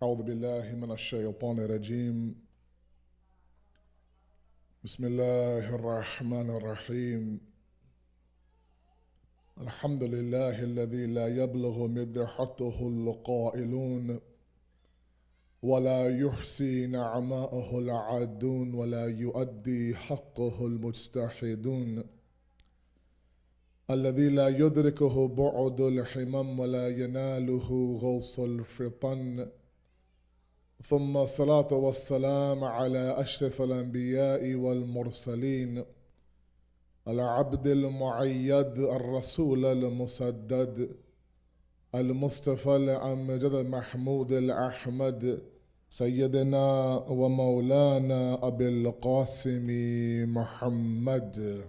أعوذ بالله من الشيطان الرجيم. بسم الله الرحمن الرحيم. الحمد لله الذي لا يبلغ مدحته القائلون ولا يحصي نعماءه العادون ولا يؤدي حقه المجتحدون، الذي لا يدركه بعد الحمم ولا يناله غوص الفطن، ثم الصلاة والسلام على أشرف الأنبياء والمرسلين، العبد المعيد الرسول المسدد المصطفى الأمجد المحمود الأحمد سيدنا ومولانا أبي القاسم محمد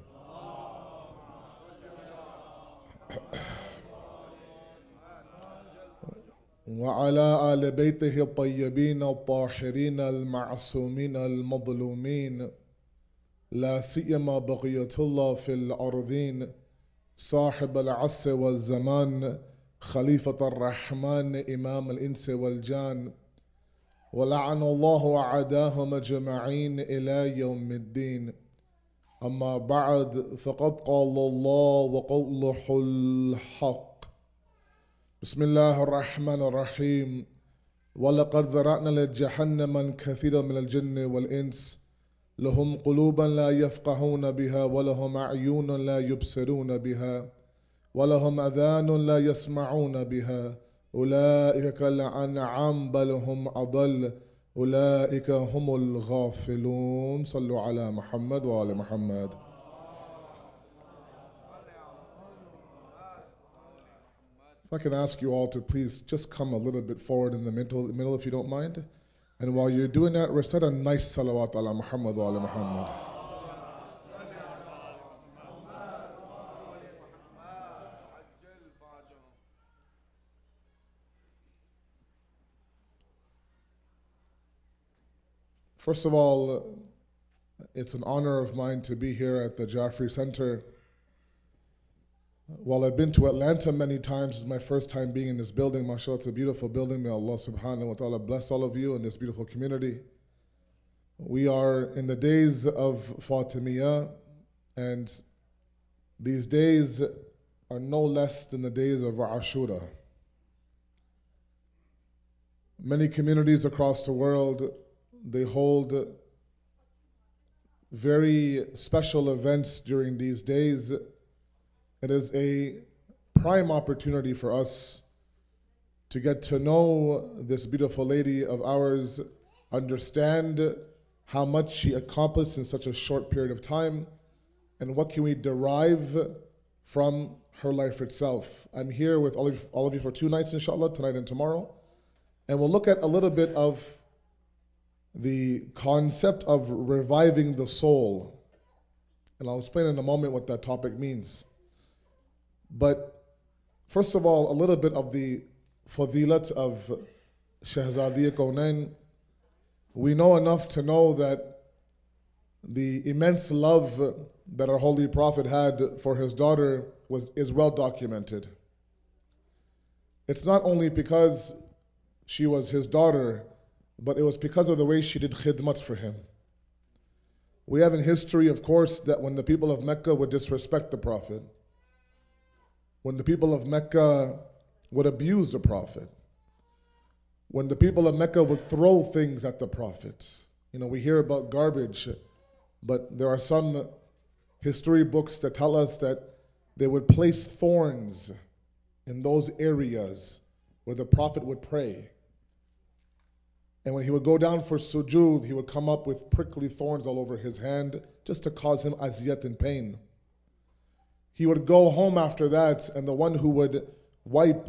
وعلى آل بيته الطيبين الطاهرين المعصومين المظلومين، لا سيما بقية الله في الأرضين، صاحب العصر والزمان، خليفة الرحمن، إمام الإنس والجان، ولعن الله أعداهم أجمعين إلى يوم الدين. أما بعد، فقد قال الله وقوله الحق. بسم الله الرحمن الرحيم. ولقد ذرأنا لجهنم كثيرا من الجن والإنس لهم قلوبا لا يفقهون بها ولهم أعين لا يبصرون بها ولهم أذان لا يسمعون بها، أولئك كالأنعام بل هم أضل، أولئك هم الغافلون. صلوا على محمد وآل محمد. If I can ask you all to please just come a little bit forward in the middle if you don't mind. And while you're doing that, recite a nice salawat ala Muhammad wa ala Muhammad. First of all, it's an honor of mine to be here at the Jaffri Center. While I've been to Atlanta many times, it's my first time being in this building. MashaAllah, it's a beautiful building. May Allah subhanahu wa ta'ala bless all of you in this beautiful community. We are in the days of Fatimiya, and these days are no less than the days of Ashura. Many communities across the world, they hold very special events during these days. It is a prime opportunity for us to get to know this beautiful lady of ours, understand how much she accomplished in such a short period of time, and what can we derive from her life itself. I'm here with all of you for 2 nights, inshallah, tonight and tomorrow, and we'll look at a little bit of the concept of reviving the soul, and I'll explain in a moment what that topic means. But first of all, a little bit of the fadilat of Shahzadiya Kaunain. We know enough to know that the immense love that our Holy Prophet had for his daughter is well documented. It's not only because she was his daughter, but it was because of the way she did khidmat for him. We have in history, of course, that when the people of Mecca would disrespect the Prophet, when the people of Mecca would abuse the Prophet, when the people of Mecca would throw things at the Prophet. We hear about garbage, but there are some history books that tell us that they would place thorns in those areas where the Prophet would pray. And when he would go down for sujood, he would come up with prickly thorns all over his hand just to cause him aziyat and pain. He would go home after that, and the one who would wipe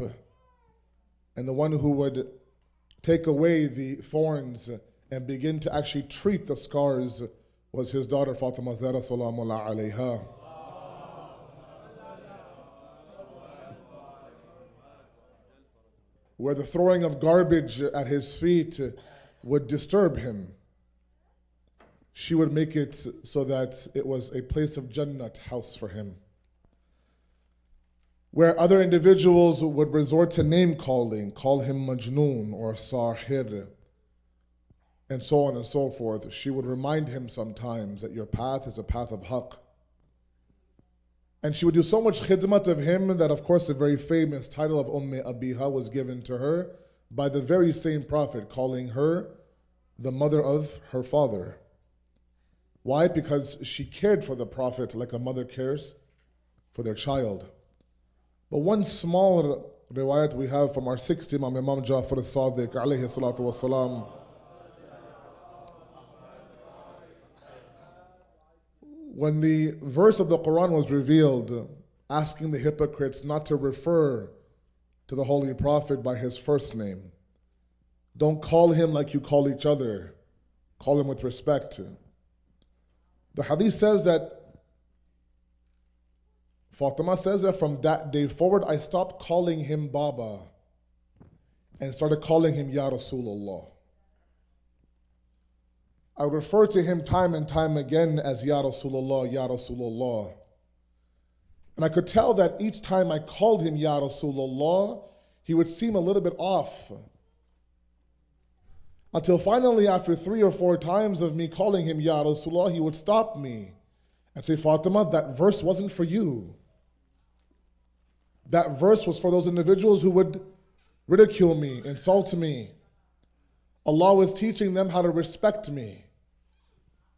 and the one who would take away the thorns and begin to actually treat the scars was his daughter Fatima Zahra salamullah alayha. Where the throwing of garbage at his feet would disturb him, she would make it so that it was a place of Jannat house for him. where other individuals would resort to name calling, call him Majnoon or Sahir, and so on and so forth. She would remind him sometimes that your path is a path of haqq. And she would do so much khidmat of him that, of course, the very famous title of Abiha was given to her by the very same Prophet, calling her the mother of her father. Why? Because she cared for the Prophet like a mother cares for their child. But one small riwayat we have from our sixth Imam, Imam Jafri Sadiq alayhi salatu wasalam, when the verse of the Quran was revealed, asking the hypocrites not to refer to the Holy Prophet by his first name. Don't call him like you call each other. Call him with respect. The hadith says that, Fatima says that from that day forward, I stopped calling him Baba and started calling him Ya Rasulullah. I refer to him time and time again as Ya Rasulullah, Ya Rasulullah. And I could tell that each time I called him Ya Rasulullah, he would seem a little bit off. Until finally, after 3 or 4 times of me calling him Ya Rasulullah, he would stop me and say, Fatima, that verse wasn't for you. That verse was for those individuals who would ridicule me, insult me. Allah was teaching them how to respect me.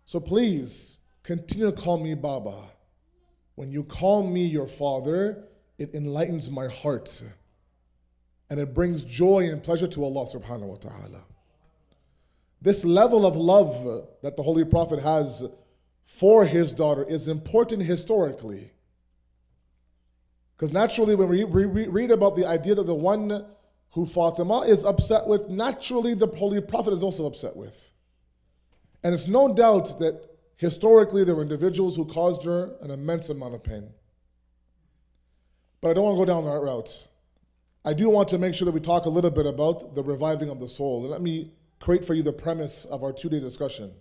So please, continue to call me Baba. When you call me your father, it enlightens my heart. And it brings joy and pleasure to Allah subhanahu wa ta'ala. This level of love that the Holy Prophet has for his daughter is important historically. Because naturally, when we read about the idea that the one who Fatima is upset with, naturally the Holy Prophet is also upset with. And it's no doubt that historically there were individuals who caused her an immense amount of pain. But I don't want to go down that route. I do want to make sure that we talk a little bit about the reviving of the soul. Let me create for you the premise of our 2-day discussion.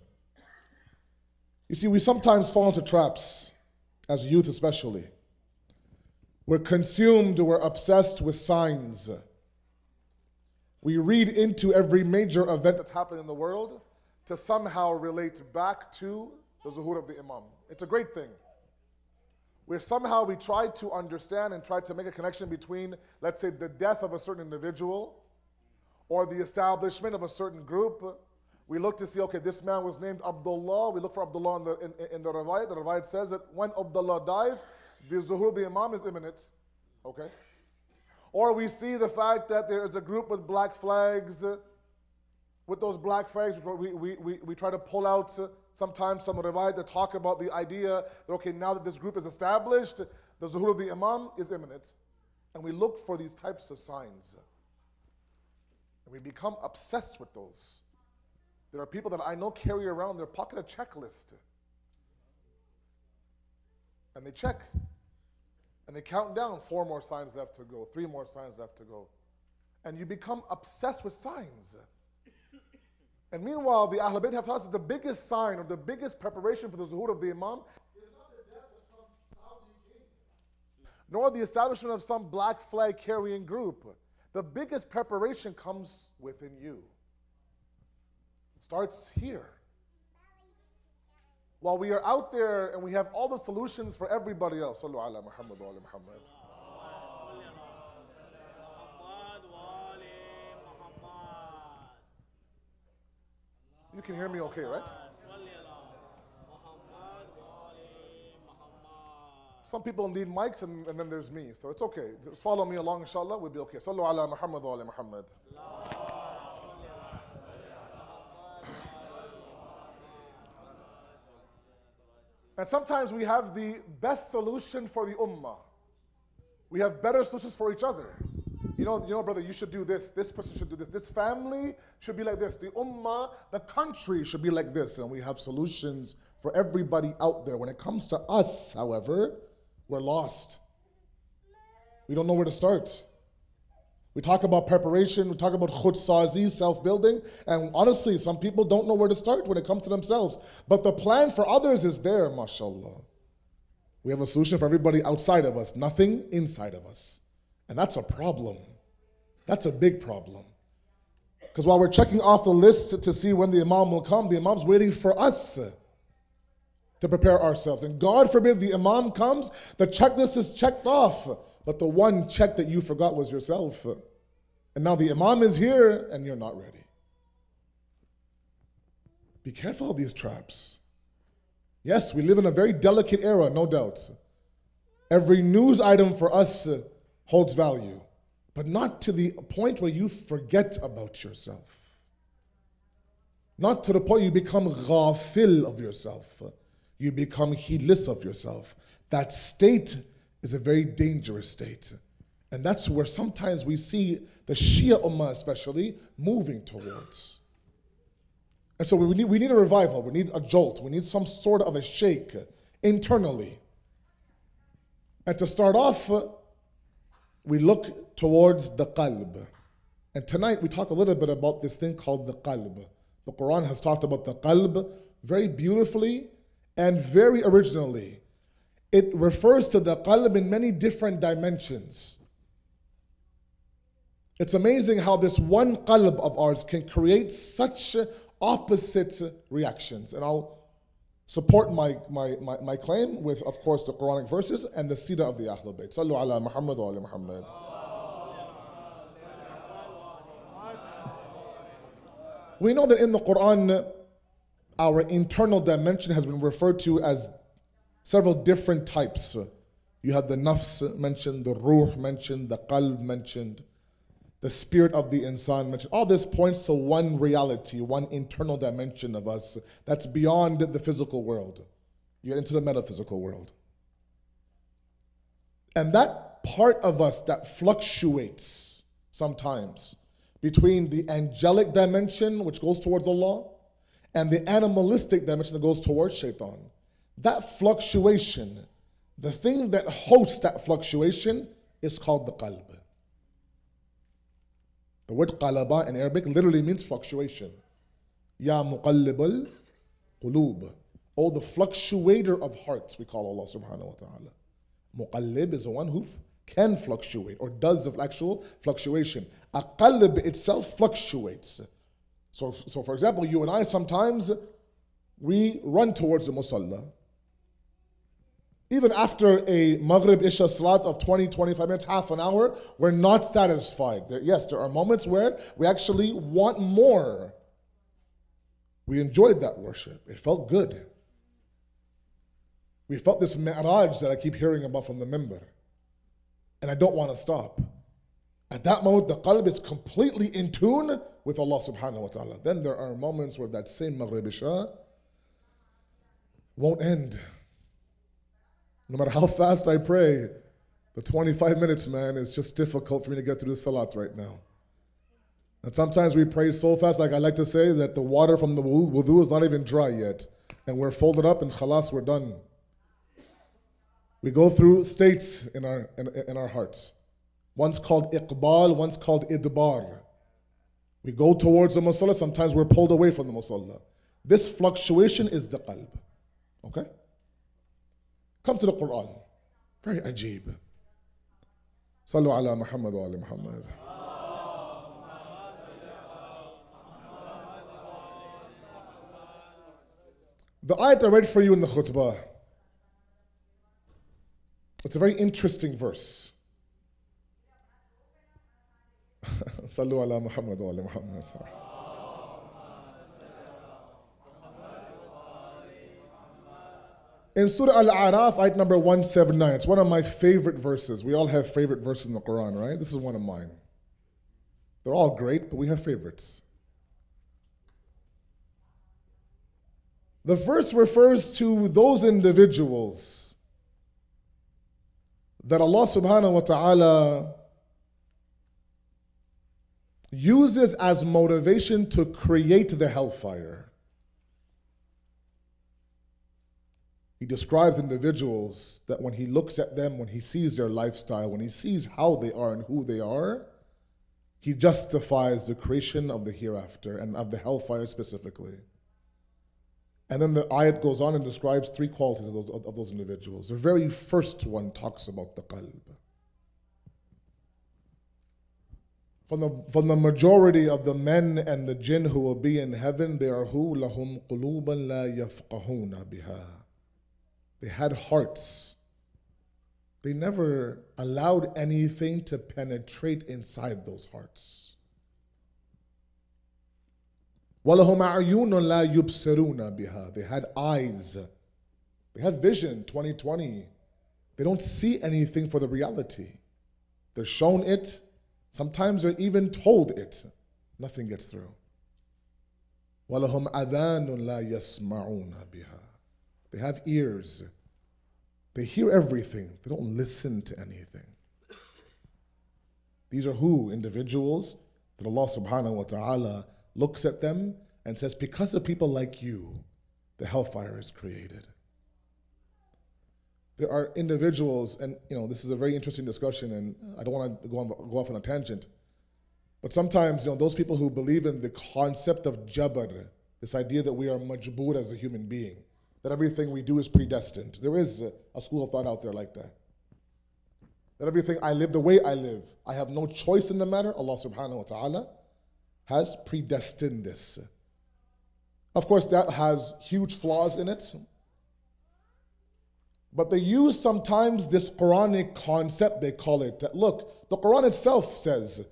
You see, we sometimes fall into traps, as youth especially. We're consumed, we're obsessed with signs. We read into every major event that's happening in the world to somehow relate back to the zuhur of the Imam. It's a great thing. Where somehow we try to understand and try to make a connection between, let's say, the death of a certain individual or the establishment of a certain group. We look to see, okay, this man was named Abdullah. We look for Abdullah in the riwayat. The riwayat says that when Abdullah dies, the zuhur of the Imam is imminent. Okay? Or we see the fact that there is a group with black flags. With those black flags, we try to pull out sometimes some riwayat that talk about the idea that, okay, now that this group is established, the zuhur of the Imam is imminent. And we look for these types of signs. And we become obsessed with those. There are people that I know carry around in their pocket a checklist. And they check. And they count down 4 more signs left to go, 3 more signs left to go. And you become obsessed with signs. And meanwhile, the Ahlul Bayt have taught us that the biggest sign or the biggest preparation for the zuhur of the Imam is not the death of some Saudi king, nor the establishment of some black flag carrying group. The biggest preparation comes within you. It starts here. While we are out there and we have all the solutions for everybody else. Sallu ala Muhammad wa ala Muhammad. You can hear me okay, right? Some people need mics and then there's me, so it's okay. Just follow me along, inshallah, we'll be okay. Sallu ala Muhammad wa ala Muhammad. And sometimes we have the best solution for the ummah. We have better solutions for each other. You know, brother, you should do this. This person should do this. This family should be like this. The ummah, the country should be like this. And we have solutions for everybody out there. When it comes to us, however, we're lost. We don't know where to start. We talk about preparation, we talk about khudsazi, self-building, and honestly, some people don't know where to start when it comes to themselves. But the plan for others is there, mashallah. We have a solution for everybody outside of us, nothing inside of us. And that's a problem. That's a big problem. Because while we're checking off the list to see when the Imam will come, the Imam's waiting for us to prepare ourselves. And God forbid the Imam comes, the checklist is checked off. But the one check that you forgot was yourself. And now the Imam is here and you're not ready. Be careful of these traps. Yes, we live in a very delicate era, no doubt. Every news item for us holds value, but not to the point where you forget about yourself. Not to the point you become ghafil of yourself. You become heedless of yourself. That state is a very dangerous state. And that's where sometimes we see the Shia Ummah especially moving towards. And so we need a revival, we need a jolt, we need some sort of a shake internally. And to start off, we look towards the qalb. And tonight we talk a little bit about this thing called the qalb. The Quran has talked about the qalb very beautifully and very originally. It refers to the qalb in many different dimensions. It's amazing how this one qalb of ours can create such opposite reactions. And I'll support my claim with, of course, the Quranic verses and the Sira of the Ahlul Bayt. Sallu ala Muhammad wa ala Muhammad. We know that in the Quran, our internal dimension has been referred to as several different types. You have the nafs mentioned, the ruh mentioned, the qalb mentioned, the spirit of the insan mentioned. All this points to one reality, one internal dimension of us that's beyond the physical world. You get into the metaphysical world. And that part of us that fluctuates sometimes between the angelic dimension, which goes towards Allah, and the animalistic dimension that goes towards shaitan. That fluctuation, the thing that hosts that fluctuation is called the qalb. The word qalaba in Arabic literally means fluctuation. Ya muqallibal qulub. Oh, the fluctuator of hearts, we call Allah subhanahu wa ta'ala. Muqallib is the one who can fluctuate or does the actual fluctuation. A qalb itself fluctuates. So for example, you and I sometimes, we run towards the musalla. Even after a Maghrib Isha Salat of 20, 25 minutes, half an hour, we're not satisfied. Yes, there are moments where we actually want more. We enjoyed that worship. It felt good. We felt this mi'raj that I keep hearing about from the minbar. And I don't want to stop. At that moment, the qalb is completely in tune with Allah subhanahu wa ta'ala. Then there are moments where that same Maghrib Isha won't end. No matter how fast I pray, the 25 minutes, man, is just difficult for me to get through the salat right now. And sometimes we pray so fast, like I like to say, that the water from the wudu is not even dry yet. And we're folded up and khalas, we're done. We go through states in our hearts. One's called iqbal, one's called idbar. We go towards the musalla, sometimes we're pulled away from the musalla. This fluctuation is the qalb. Okay? Come to the Quran. Very ajib. Sallu ala Muhammad wa ala Muhammad. The ayat I read for you in the khutbah, it's a very interesting verse. Sallu ala Muhammad wa ala Muhammad. In Surah Al-A'raf, ayat number 179, it's one of my favorite verses. We all have favorite verses in the Quran, right? This is one of mine. They're all great, but we have favorites. The verse refers to those individuals that Allah subhanahu wa ta'ala uses as motivation to create the hellfire. He describes individuals that when he looks at them, when he sees their lifestyle, when he sees how they are and who they are, he justifies the creation of the hereafter and of the hellfire specifically. And then the ayat goes on and describes three qualities of those individuals. The very first one talks about the qalb. From the majority of the men and the jinn who will be in heaven, they are who? لَهُمْ قُلُوبًا لَا يَفْقَهُونَ بِهَا. They had hearts. They never allowed anything to penetrate inside those hearts. وَلَهُمْ أَعْيُونٌ لَا يُبْصِرُونَ بِهَا. They had eyes. They had vision, 20/20. They don't see anything for the reality. They're shown it. Sometimes they're even told it. Nothing gets through. وَلَهُمْ أَذَانٌ لَا يَسْمَعُونَ بِهَا. They have ears. They hear everything. They don't listen to anything. These are who? Individuals that Allah subhanahu wa ta'ala looks at them and says, because of people like you, the hellfire is created. There are individuals, and this is a very interesting discussion, and I don't want to go off on a tangent, but sometimes those people who believe in the concept of jabr, this idea that we are majboor as a human being, that everything we do is predestined. There is a school of thought out there like that. That everything I live the way I live, I have no choice in the matter. Allah subhanahu wa ta'ala has predestined this. Of course, that has huge flaws in it. But they use sometimes this Quranic concept, they call it, that look, the Quran itself says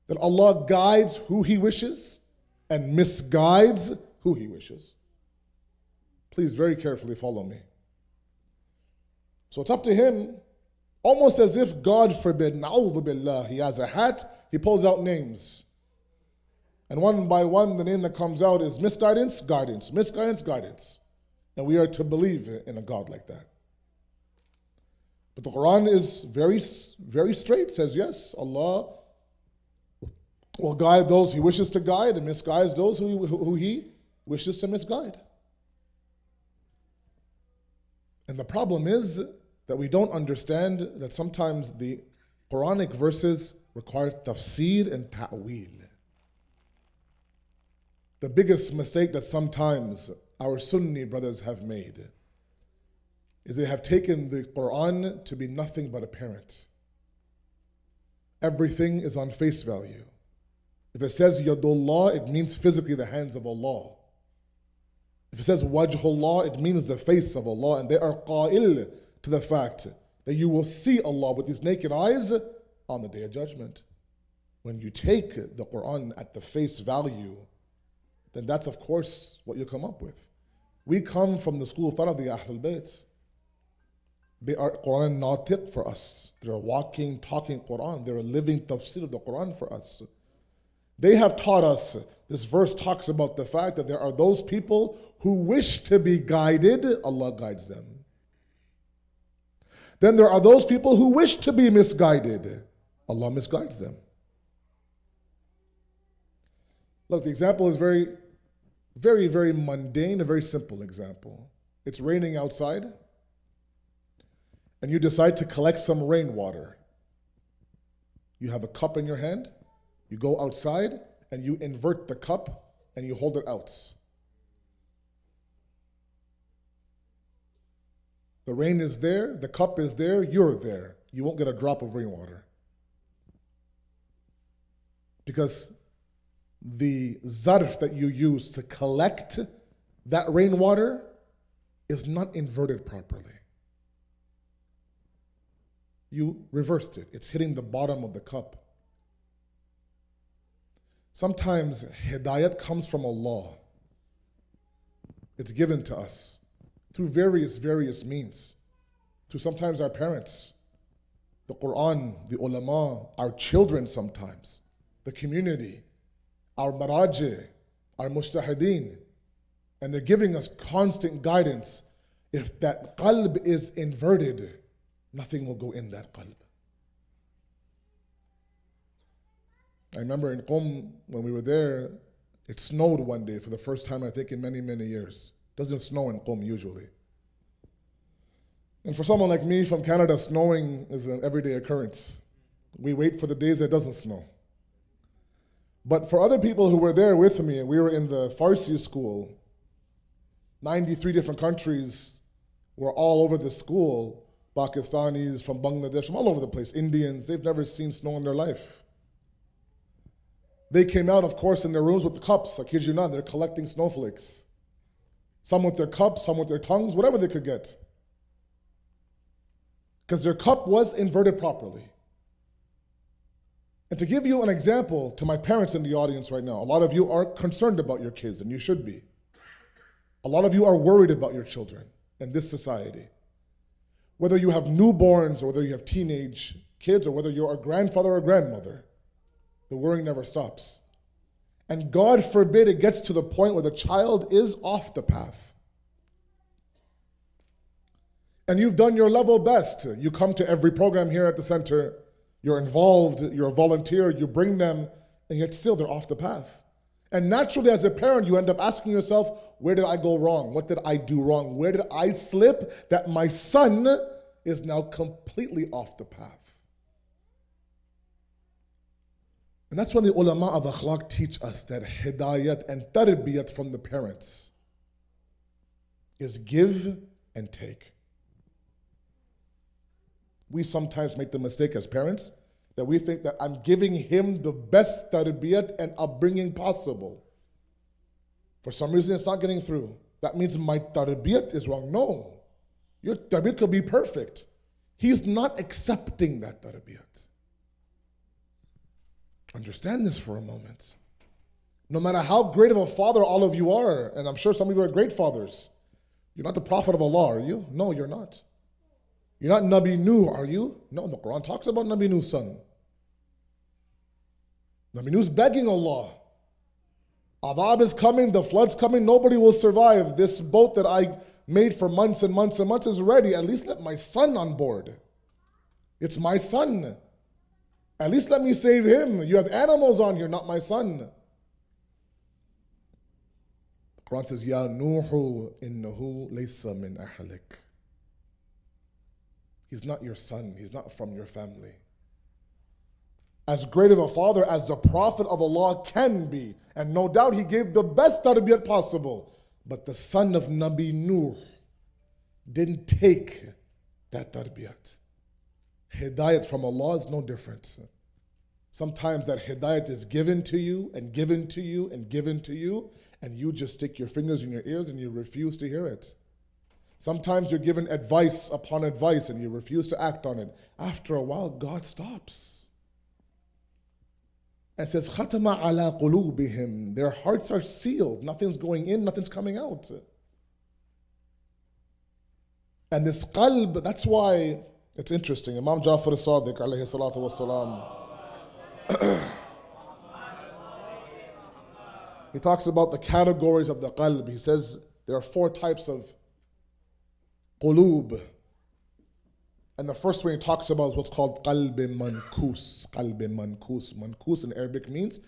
that Allah guides who He wishes and misguides who He wishes. Please very carefully follow me. So it's up to him, almost as if, God forbid, na'udhu billah, he has a hat, he pulls out names. And one by one, the name that comes out is misguidance, guidance, misguidance, guidance. And we are to believe in a God like that. But the Quran is very, very straight, says yes, Allah will guide those He wishes to guide and misguides those who He wishes to misguide. And the problem is that we don't understand that sometimes the Quranic verses require tafsir and ta'wil. The biggest mistake that sometimes our Sunni brothers have made is they have taken the Quran to be nothing but a parent. Everything is on face value. If it says Yadullah, it means physically the hands of Allah. If it says Wajhullah, it means the face of Allah. And they are qa'il to the fact that you will see Allah with these naked eyes on the Day of Judgment. When you take the Quran at the face value, then that's of course what you come up with. We come from the school of thought of the Ahlul Bayt. They are Quran natiq for us. They're a walking, talking Quran. They're a living tafsir of the Quran for us. They have taught us, this verse talks about the fact that there are those people who wish to be guided, Allah guides them. Then there are those people who wish to be misguided, Allah misguides them. Look, the example is very, very, very mundane, a very simple example. It's raining outside, and you decide to collect some rainwater. You have a cup in your hand, you go outside, and you invert the cup, and you hold it out. The rain is there, the cup is there, you're there. You won't get a drop of rainwater. Because the zarf that you use to collect that rainwater is not inverted properly. You reversed it. It's hitting the bottom of the cup. Sometimes hidayat comes from Allah. It's given to us through various means. Through sometimes our parents, the Quran, the ulama, our children sometimes, the community, our maraji, our mujtahideen, and they're giving us constant guidance. If that qalb is inverted, nothing will go in that qalb. I remember in Qum, when we were there, it snowed one day for the first time, I think, in many, many years. It doesn't snow in Qum usually. And for someone like me from Canada, snowing is an everyday occurrence. We wait for the days that it doesn't snow. But for other people who were there with me, and we were in the Farsi school, 93 different countries were all over the school. Pakistanis, from Bangladesh, from all over the place, Indians, they've never seen snow in their life. They came out, of course, in their rooms with the cups. I kid you not, they're collecting snowflakes. Some with their cups, some with their tongues, whatever they could get. Because their cup was inverted properly. And to give you an example to my parents in the audience right now, a lot of you are concerned about your kids, and you should be. A lot of you are worried about your children in this society. Whether you have newborns, or whether you have teenage kids, or whether you're a grandfather or grandmother, the worrying never stops. And God forbid it gets to the point where the child is off the path. And you've done your level best. You come to every program here at the center, you're involved, you're a volunteer, you bring them, and yet still they're off the path. And naturally, as a parent, you end up asking yourself, where did I go wrong? What did I do wrong? Where did I slip that my son is now completely off the path? And that's when the ulama of akhlaq teach us that hidayat and tarbiyat from the parents is give and take. We sometimes make the mistake as parents that we think that I'm giving him the best tarbiyat and upbringing possible. For some reason, it's not getting through. That means my tarbiyat is wrong. No, your tarbiyat could be perfect. He's not accepting that tarbiyat. Understand this for a moment. No matter how great of a father all of you are, and I'm sure some of you are great fathers, you're not the prophet of Allah, are you? No, you're not. You're not Nabi Nuh, are you? No, the Quran talks about Nabi Nuh's son. Nabi Nuh's begging Allah. Adhab is coming, the flood's coming, nobody will survive. This boat that I made for months and months and months is ready. At least let my son on board. It's my son. At least let me save him. You have animals on here, not my son. The Quran says, Ya Nuhu innahu laysa min ahlik. He's not your son. He's not from your family. As great of a father as the Prophet of Allah can be, and no doubt he gave the best tarbiyat possible, but the son of Nabi Nuh didn't take that tarbiyat. Hidayat from Allah is no different. Sometimes that hidayat is given to you and given to you and given to you, and you just stick your fingers in your ears and you refuse to hear it. Sometimes you're given advice upon advice and you refuse to act on it. After a while, God stops. And says, Khatama ala qulubihim. Their hearts are sealed. Nothing's going in, nothing's coming out. And this qalb, that's why it's interesting. Imam Jafri Sadiq alayhi salatu wasalam, he talks about the categories of the qalb. He says there are 4 types of qulub. And the first one he talks about is what's called qalb mankus. Qalb mankus. Mankus in Arabic means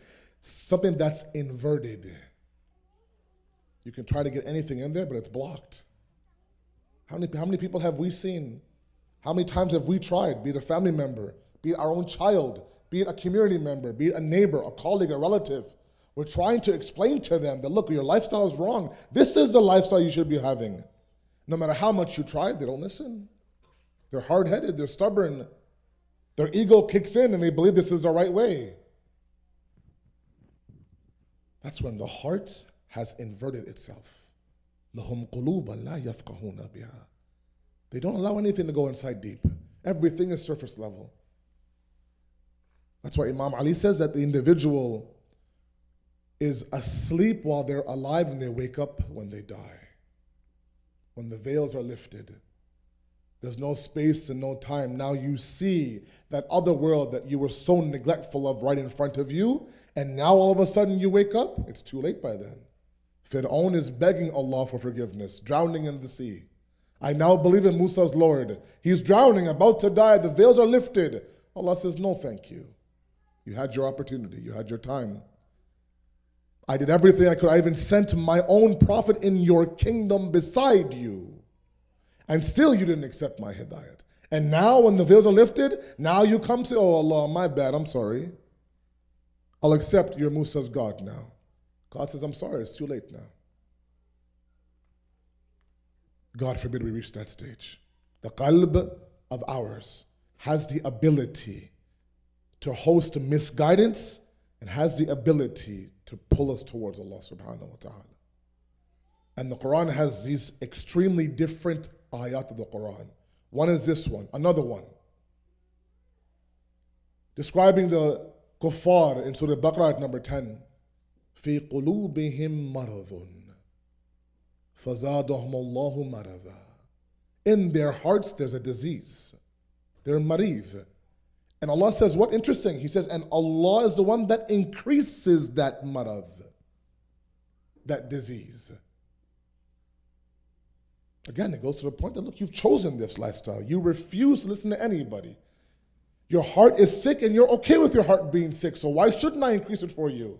something that's inverted. You can try to get anything in there, but it's blocked. How many people have we seen? How many times have we tried, be it a family member, be it our own child, be it a community member, be it a neighbor, a colleague, a relative? We're trying to explain to them that, look, your lifestyle is wrong. This is the lifestyle you should be having. No matter how much you try, they don't listen. They're hard-headed, they're stubborn. Their ego kicks in and they believe this is the right way. That's when the heart has inverted itself. لَهُمْ قُلُوبًا لَا يَفْقَهُونَ بِهَا. They don't allow anything to go inside deep. Everything is surface level. That's why Imam Ali says that the individual is asleep while they're alive and they wake up when they die. When the veils are lifted. There's no space and no time. Now you see that other world that you were so neglectful of right in front of you, and now all of a sudden you wake up, it's too late by then. Fir'aun is begging Allah for forgiveness, drowning in the sea. I now believe in Musa's Lord. He's drowning, about to die, the veils are lifted. Allah says, no thank you. You had your opportunity, you had your time. I did everything I could. I even sent my own prophet in your kingdom beside you. And still you didn't accept my hidayat. And now when the veils are lifted, now you come to, oh Allah, my bad, I'm sorry. I'll accept you're Musa's God now. God says, I'm sorry, it's too late now. God forbid we reach that stage. The qalb of ours has the ability to host misguidance and has the ability to pull us towards Allah subhanahu wa ta'ala. And the Quran has these extremely different ayat of the Quran. One is this one, another one. Describing the kuffar in Surah Baqarah at number 10. في قلوبهم مرض فزادهم الله مرضا. In their hearts there's a disease. They're marid. And Allah says, what interesting? He says, and Allah is the one that increases that marad, that disease. Again, it goes to the point that, look, you've chosen this lifestyle. You refuse to listen to anybody. Your heart is sick and you're okay with your heart being sick, so why shouldn't I increase it for you?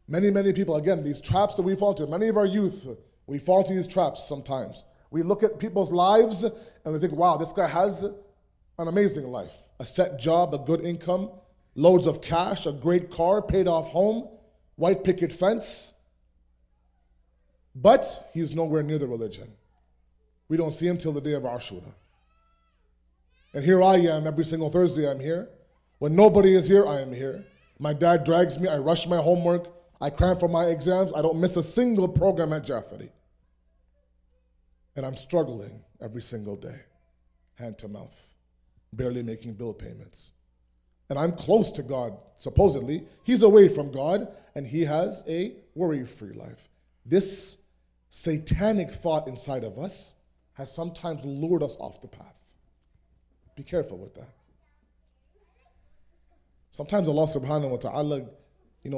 Many people, again, these traps that we fall into, many of our youth, we fall into these traps sometimes. We look at people's lives and we think, wow, this guy has an amazing life. A set job, a good income, loads of cash, a great car, paid off home, white picket fence. But he's nowhere near the religion. We don't see him till the day of Ashura. And here I am, every single Thursday I'm here. When nobody is here, I am here. My dad drags me, I rush my homework, I cram for my exams, I don't miss a single program at Jaffari. And I'm struggling every single day, hand to mouth, barely making bill payments. And I'm close to God, supposedly. He's away from God, and he has a worry-free life. This satanic thought inside of us has sometimes lured us off the path. Be careful with that. Sometimes Allah subhanahu wa ta'ala,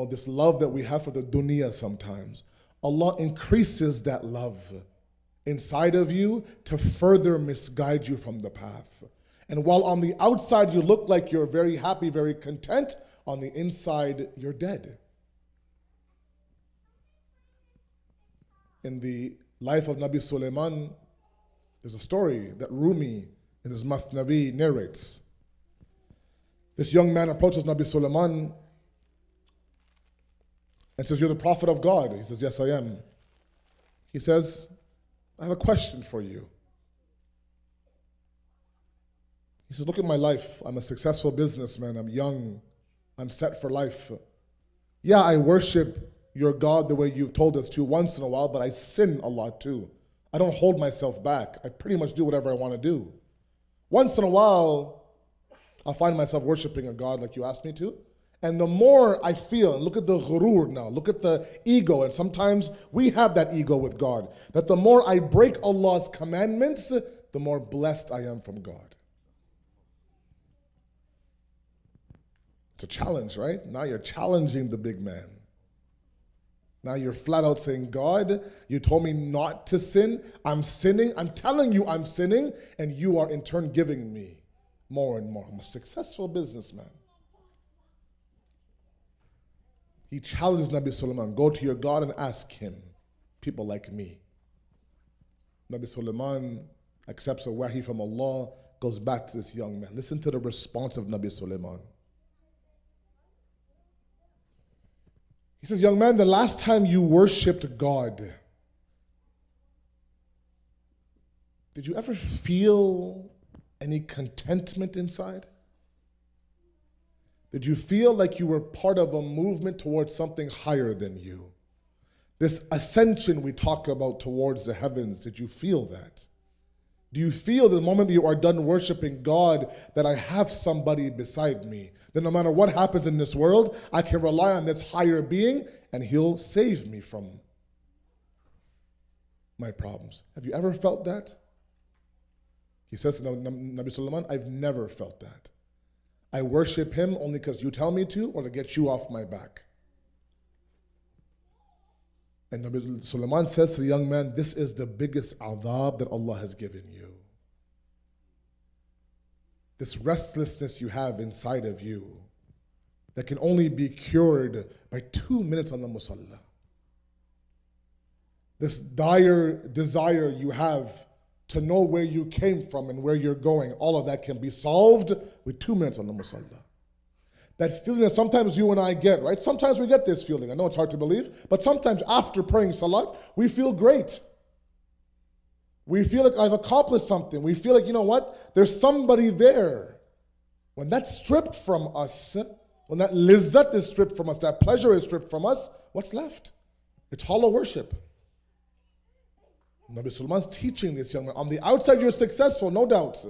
this love that we have for the dunya sometimes, Allah increases that love inside of you to further misguide you from the path. And while on the outside you look like you're very happy, very content, on the inside you're dead. In the life of Nabi Sulaiman, there's a story that Rumi in his Mathnavi narrates. This young man approaches Nabi Sulaiman and says, "You're the prophet of God." He says, "Yes, I am." He says, "I have a question for you." He says, "Look at my life. I'm a successful businessman. I'm young. I'm set for life. Yeah, I worship your God the way you've told us to once in a while, but I sin a lot too. I don't hold myself back. I pretty much do whatever I want to do. Once in a while, I'll find myself worshiping a God like you asked me to. And the more I feel, and look at the ghurur now, look at the ego, and sometimes we have that ego with God, that the more I break Allah's commandments, the more blessed I am from God." It's a challenge, right? Now you're challenging the big man. Now you're flat out saying, "God, you told me not to sin. I'm sinning. I'm telling you I'm sinning, and you are in turn giving me more and more. I'm a successful businessman." He challenged Nabi Sulaiman, "Go to your God and ask him, people like me." Nabi Sulaiman accepts a wahi from Allah, goes back to this young man. Listen to the response of Nabi Sulaiman. He says, "Young man, the last time you worshipped God, did you ever feel any contentment inside? Did you feel like you were part of a movement towards something higher than you? This ascension we talk about towards the heavens, did you feel that? Do you feel the moment that you are done worshiping God that I have somebody beside me? That no matter what happens in this world, I can rely on this higher being and he'll save me from my problems." Have you ever felt that? He says to Nabi Sulaiman, "I've never felt that. I worship him only because you tell me to or to get you off my back." And Nabi Sulaiman says to the young man, "This is the biggest adhab that Allah has given you. This restlessness you have inside of you that can only be cured by 2 minutes on the musalla. This dire desire you have to know where you came from and where you're going, all of that can be solved with 2 minutes on the musalla." That feeling that sometimes you and I get, right? Sometimes we get this feeling. I know it's hard to believe, but sometimes after praying salat, we feel great. We feel like I've accomplished something. We feel like, you know what? There's somebody there. When that's stripped from us, when that lizzat is stripped from us, that pleasure is stripped from us, what's left? It's hollow worship. Nabi Sulaiman's teaching this young man. On the outside, you're successful, no doubt.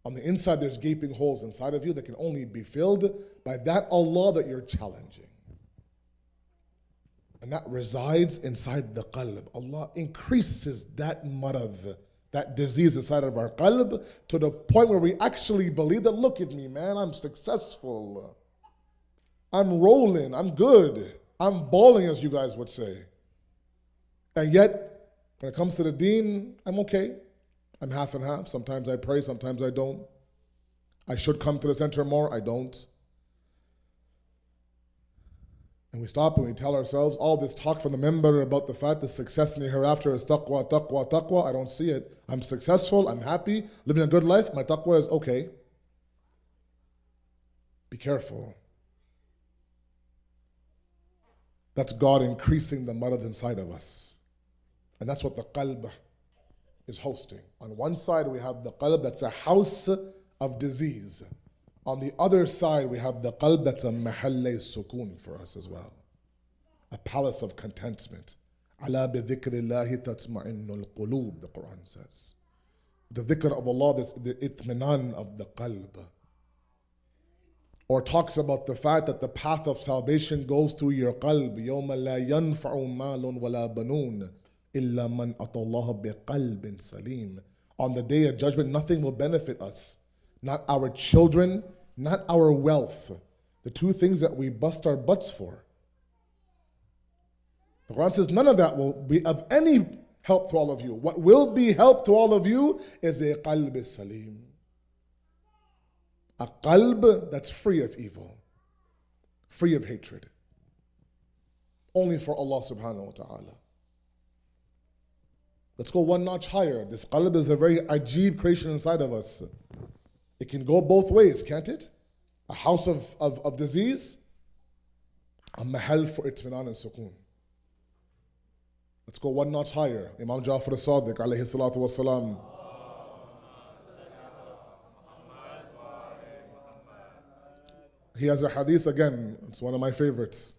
On the inside, there's gaping holes inside of you that can only be filled by that Allah that you're challenging. And that resides inside the qalb. Allah increases that marad, that disease inside of our qalb, to the point where we actually believe that, look at me, man, I'm successful. I'm rolling, I'm good. I'm balling, as you guys would say. And yet, when it comes to the deen, I'm okay. I'm half and half. Sometimes I pray, sometimes I don't. I should come to the center more, I don't. And we stop and we tell ourselves, all this talk from the member about the fact that success in the hereafter is taqwa, taqwa, taqwa. I don't see it. I'm successful, I'm happy, living a good life, my taqwa is okay. Be careful. That's God increasing the marad inside of us. And that's what the qalb is hosting. On one side we have the qalb that's a house of disease. On the other side, we have the qalb that's a mahalle sukoon for us as well. A palace of contentment. Ala bi dhikrillahi tatma'innul qulub, the Quran says. The dhikr of Allah, this, the itminan of the qalb. Or talks about the fact that the path of salvation goes through your qalb. يَوْمَ لَا يَنْفَعُ مَالٌ وَلَا بَنُونَ إِلَّا مَنْ أَتَى اللَّهَ بِقَلْبٍ سَلِيمٍ. On the day of judgment, nothing will benefit us. Not our children, not our wealth. The two things that we bust our butts for. The Quran says none of that will be of any help to all of you. What will be help to all of you is a qalb salim. A qalb that's free of evil, free of hatred. Only for Allah subhanahu wa ta'ala. Let's go one notch higher. This qalb is a very ajib creation inside of us. It can go both ways, can't it? A house of disease, a mahal for itminan and sukoon. Let's go one notch higher. Imam Jafri Sadiq alayhi salatu wasalam. He has a hadith again, it's one of my favorites.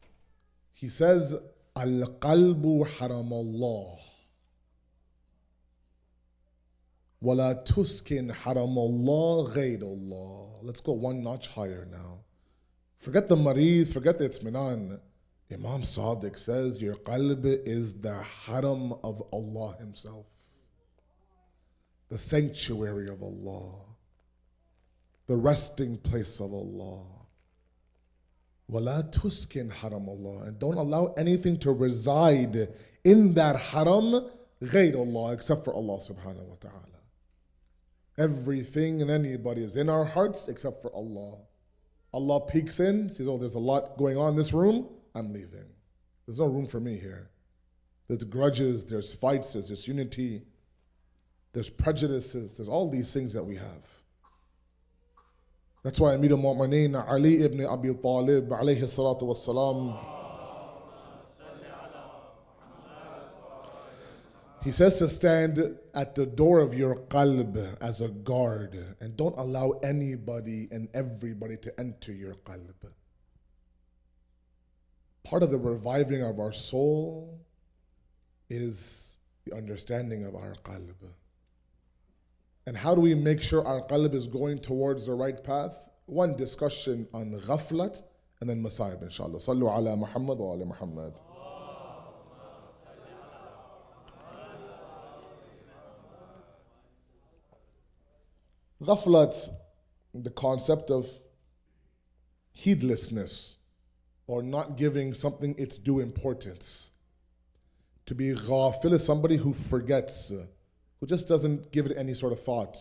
He says, Al-qalbu haramallah. وَلَا تُسْكِنْ حَرَمَ اللَّهِ غَيْرَ اللَّهِ. Let's go one notch higher now. Forget the marid, forget the itminan. Imam Sadiq says your qalb is the haram of Allah Himself. The sanctuary of Allah. The resting place of Allah. وَلَا تُسْكِنْ حَرَمَ اللَّهِ. And don't allow anything to reside in that haram غَيْرَ Allah, except for Allah subhanahu wa ta'ala. Everything and anybody is in our hearts except for Allah. Allah peeks in, sees, oh, there's a lot going on in this room, I'm leaving. There's no room for me here. There's grudges, there's fights, there's disunity, there's prejudices, there's all these things that we have. That's why Amir al-Mu'mineen Ali ibn Abi Talib alayhi salatu wassalam, he says to stand at the door of your qalb as a guard and don't allow anybody and everybody to enter your qalb. Part of the reviving of our soul is the understanding of our qalb. And how do we make sure our qalb is going towards the right path? One discussion on ghaflat and then masayib, inshallah. Sallu ala Muhammad wa ala Muhammad. Ghaflat, the concept of heedlessness or not giving something its due importance. To be ghafil is somebody who forgets, who just doesn't give it any sort of thought.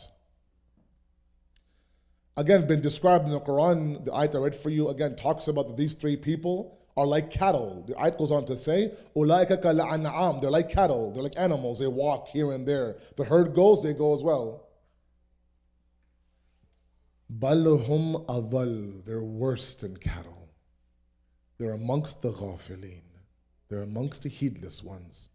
Again, been described in the Quran, the ayat I read for you, again, talks about that these three people are like cattle. The ayat goes on to say, أُولَٰئِكَ كَالْأَنْعَامِ. They're like cattle, they're like animals, they walk here and there. The herd goes, they go as well. بَلْهُمْ أَضَلْ. They're worse than cattle. They're amongst the ghafileen. They're amongst the heedless ones.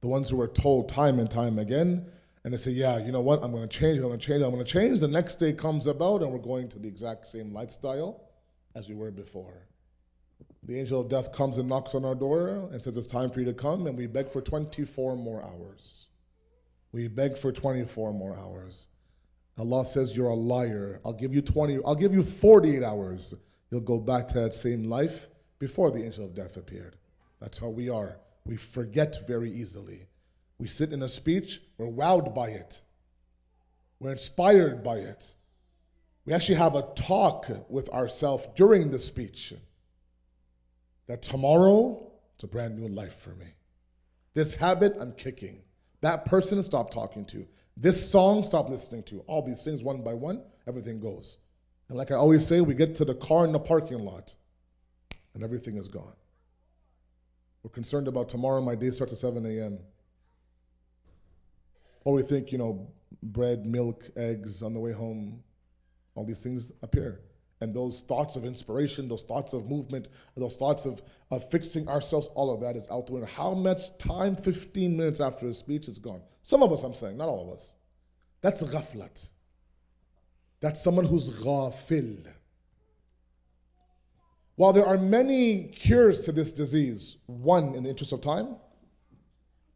The ones who are told time and time again, and they say, yeah, you know what, I'm going to change, I'm going to change, I'm going to change. The next day comes about and we're going to the exact same lifestyle as we were before. The angel of death comes and knocks on our door and says, it's time for you to come, and we beg for 24 more hours. We beg for 24 more hours. Allah says, you're a liar. I'll give you 48 hours. You'll go back to that same life before the angel of death appeared. That's how we are. We forget very easily. We sit in a speech, we're wowed by it. We're inspired by it. We actually have a talk with ourselves during the speech that tomorrow, it's a brand new life for me. This habit, I'm kicking. That person, stop talking to. This song, stop listening to. All these things, one by one, everything goes. And like I always say, we get to the car in the parking lot, and everything is gone. We're concerned about tomorrow, my day starts at 7 a.m. Or we think, bread, milk, eggs on the way home, all these things appear. And those thoughts of inspiration, those thoughts of movement, those thoughts of fixing ourselves, all of that is out the window. How much time? 15 minutes after the speech, it's gone. Some of us, I'm saying, not all of us. That's ghaflat. That's someone who's ghafil. While there are many cures to this disease, one, in the interest of time,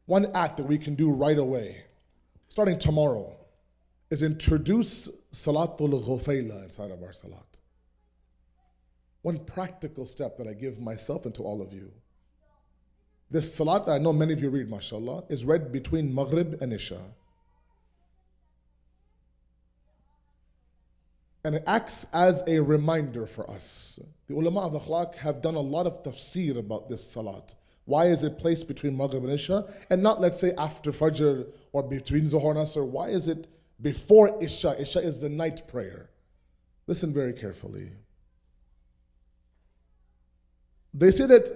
one act that we can do right away, starting tomorrow, is introduce Salatul Ghufayla inside of our salat. One practical step that I give myself and to all of you. This salat that I know many of you read, mashallah, is read between Maghrib and Isha. And it acts as a reminder for us. The ulama of akhlaq have done a lot of tafsir about this salat. Why is it placed between Maghrib and Isha? And not, let's say, after Fajr or between Zuhur and Asr. Why is it before Isha? Isha is the night prayer. Listen very carefully. They say that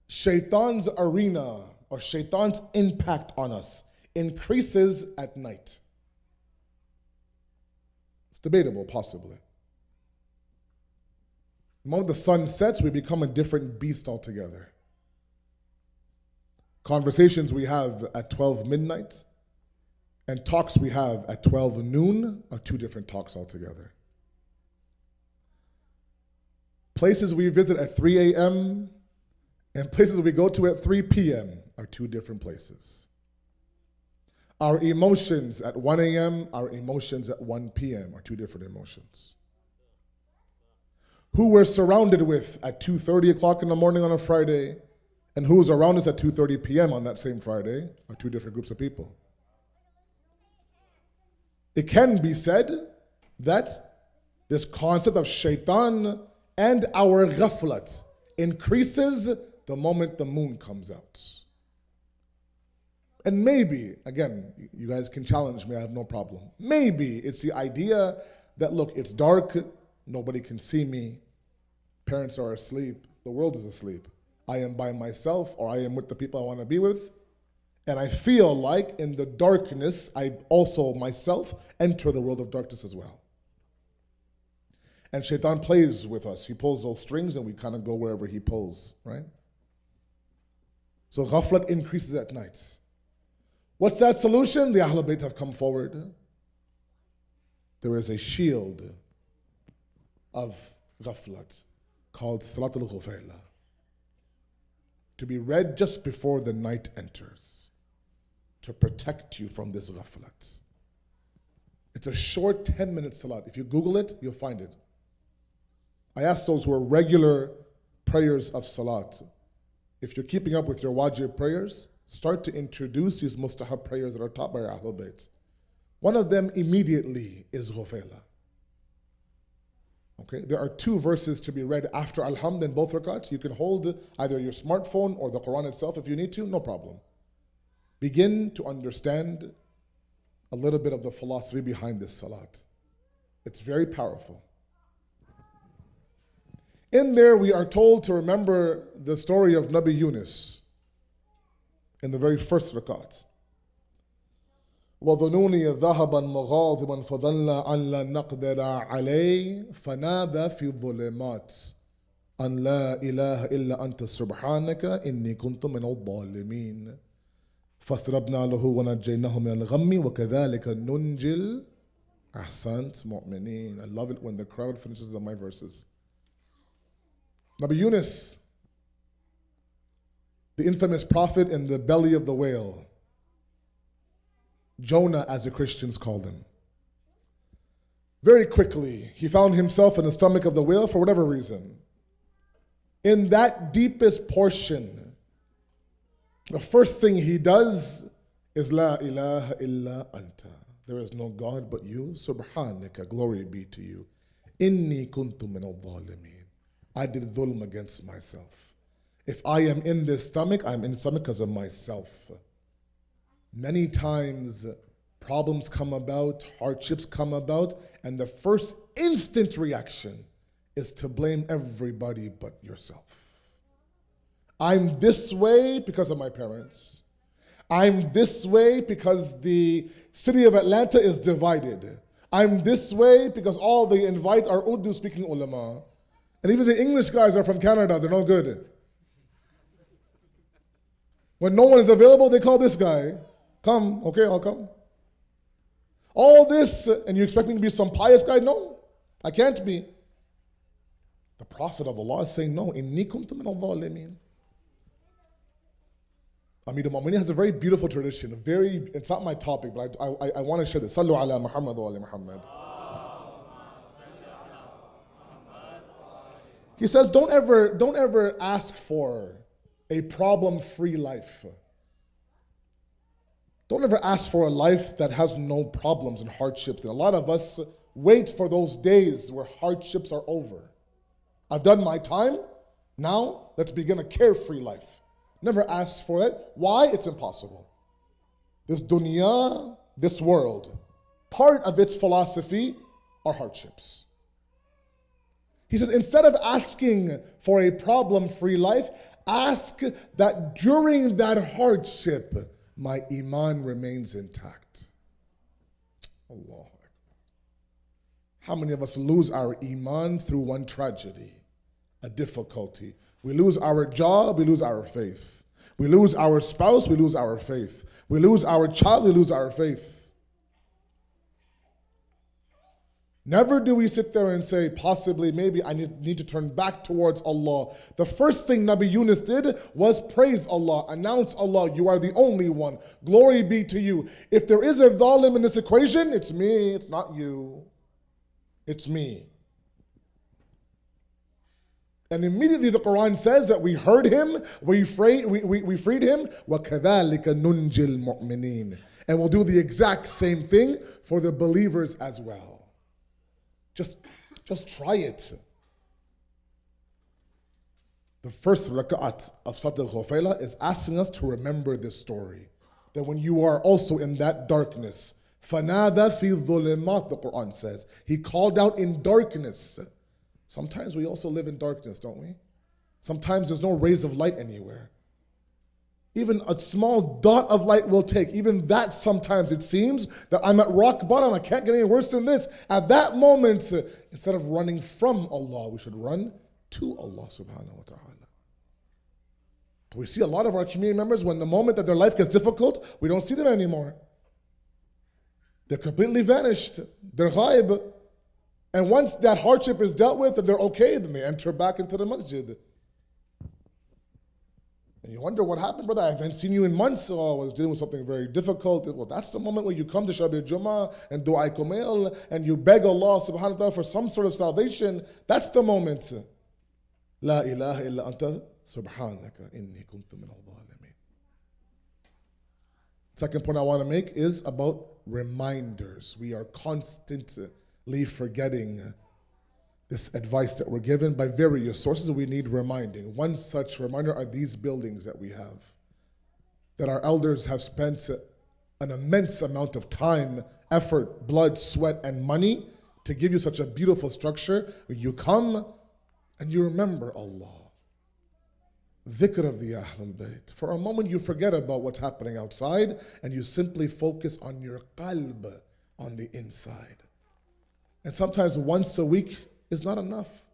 Shaitan's arena or Shaitan's impact on us increases at night. It's debatable, possibly. The moment the sun sets, we become a different beast altogether. Conversations we have at 12 midnight and talks we have at 12 noon are two different talks altogether. Places we visit at 3 a.m. and places we go to at 3 p.m. are two different places. Our emotions at 1 a.m., our emotions at 1 p.m. are two different emotions. Who we're surrounded with at 2:30 o'clock in the morning on a Friday and who's around us at 2:30 p.m. on that same Friday are two different groups of people. It can be said that this concept of shaitan and our ghaflat increases the moment the moon comes out. And maybe, again, you guys can challenge me, I have no problem. Maybe it's the idea that, look, it's dark, nobody can see me, parents are asleep, the world is asleep. I am by myself, or I am with the people I want to be with, and I feel like in the darkness, I also myself enter the world of darkness as well. And Shaitan plays with us. He pulls those strings and we kind of go wherever he pulls, right? So ghaflat increases at night. What's that solution? The Ahlul Bayt have come forward. There is a shield of ghaflat called Salatul Ghufayla, to be read just before the night enters, to protect you from this ghaflat. It's a short 10-minute salat. If you Google it, you'll find it. I ask those who are regular prayers of salat, if you're keeping up with your wajib prayers, start to introduce these mustahab prayers that are taught by Ahlul Bayt. One of them immediately is Ghufayla. Okay, there are two verses to be read after Alhamd in both rakats. You can hold either your smartphone or the Quran itself if you need to, no problem. Begin to understand a little bit of the philosophy behind this salat. It's very powerful. In there, we are told to remember the story of Nabi Yunus in the very first rakat. وَظُنُونِي ذَهَبًا مُغَاضِبًا فَظَلَّ أَنْ لَا نَقْدِرَ عَلَيْهِ فَنَادَى فِي الظُّلُمَاتِ أَنْ لَا إِلَهَ إِلَّا أَنْتَ سُبْحَانَكَ إِنِّي كُنْتُ مِنَ الظَّالِمِينَ. فَاضْرَبْنَا لَهُ وَنَجَّيْنَاهُ مِنَ الْغَمِّ وَكَذَلِكَ نُنْجِي الْأَحْسَنَتِ مُؤْمِنِينَ. I love it when the crowd finishes on my verses. Nabi Yunus, the infamous prophet in the belly of the whale. Jonah, as the Christians called him. Very quickly, he found himself in the stomach of the whale for whatever reason. In that deepest portion, the first thing he does is La ilaha illa anta. There is no God but you. Subhanaka, glory be to you. Inni kuntu min al-zalimin. I did dhulm against myself. If I am in this stomach, I'm in the stomach because of myself. Many times, problems come about, hardships come about, and the first instant reaction is to blame everybody but yourself. I'm this way because of my parents. I'm this way because the city of Atlanta is divided. I'm this way because all they invite are Urdu-speaking ulama. And even the English guys are from Canada, they're no good. When no one is available, they call this guy. Come, okay, I'll come. All this, and you expect me to be some pious guy? No, I can't be. The Prophet of Allah is saying, no, inni kuntu min al-zalimin. Amir al-Mu'minin has a very beautiful tradition, it's not my topic, but I want to share this. Sallu ala Muhammad wa ala Muhammad. He says, don't ever ask for a problem-free life. Don't ever ask for a life that has no problems and hardships. And a lot of us wait for those days where hardships are over. I've done my time, now let's begin a carefree life. Never ask for it. Why? It's impossible. This dunya, this world, part of its philosophy are hardships. He says, instead of asking for a problem-free life, ask that during that hardship, my iman remains intact. Allah Akbar. How many of us lose our iman through one tragedy, a difficulty? We lose our job, we lose our faith. We lose our spouse, we lose our faith. We lose our child, we lose our faith. Never do we sit there and say, possibly, maybe I need to turn back towards Allah. The first thing Nabi Yunus did was praise Allah, announce Allah, you are the only one. Glory be to you. If there is a dhalim in this equation, it's me, it's not you. It's me. And immediately the Quran says that we heard him, we freed him. وَكَذَلِكَ نُنْجِي الْمُؤْمِنِينَ. And we'll do the exact same thing for the believers as well. Just try it. The first raka'at of Salat al-Ghufayla is asking us to remember this story. That when you are also in that darkness, فَنَادَ فِي الظُّلُمَاتِ, the Quran says. He called out in darkness. Sometimes we also live in darkness, don't we? Sometimes there's no rays of light anywhere. Even a small dot of light will take. Even that sometimes it seems that I'm at rock bottom. I can't get any worse than this. At that moment, instead of running from Allah, we should run to Allah subhanahu wa ta'ala. We see a lot of our community members, when the moment that their life gets difficult, we don't see them anymore. They're completely vanished. They're ghaib. And once that hardship is dealt with and they're okay, then they enter back into the masjid. And you wonder what happened, brother. I haven't seen you in months. Oh, I was dealing with something very difficult. Well, that's the moment where you come to Shabi Jummah and Du'a Kumail and you beg Allah subhanahu wa ta'ala for some sort of salvation. That's the moment. La ilaha illa anta subhanaka inni kuntu min al-zalimin. Second point I want to make is about reminders. We are constantly forgetting this advice that we're given by various sources. We need reminding. One such reminder are these buildings that we have, that our elders have spent an immense amount of time, effort, blood, sweat, and money to give you such a beautiful structure. You come and you remember Allah. Dhikr of the Ahlul Bayt. For a moment you forget about what's happening outside and you simply focus on your qalb, on the inside. And sometimes once a week is not enough.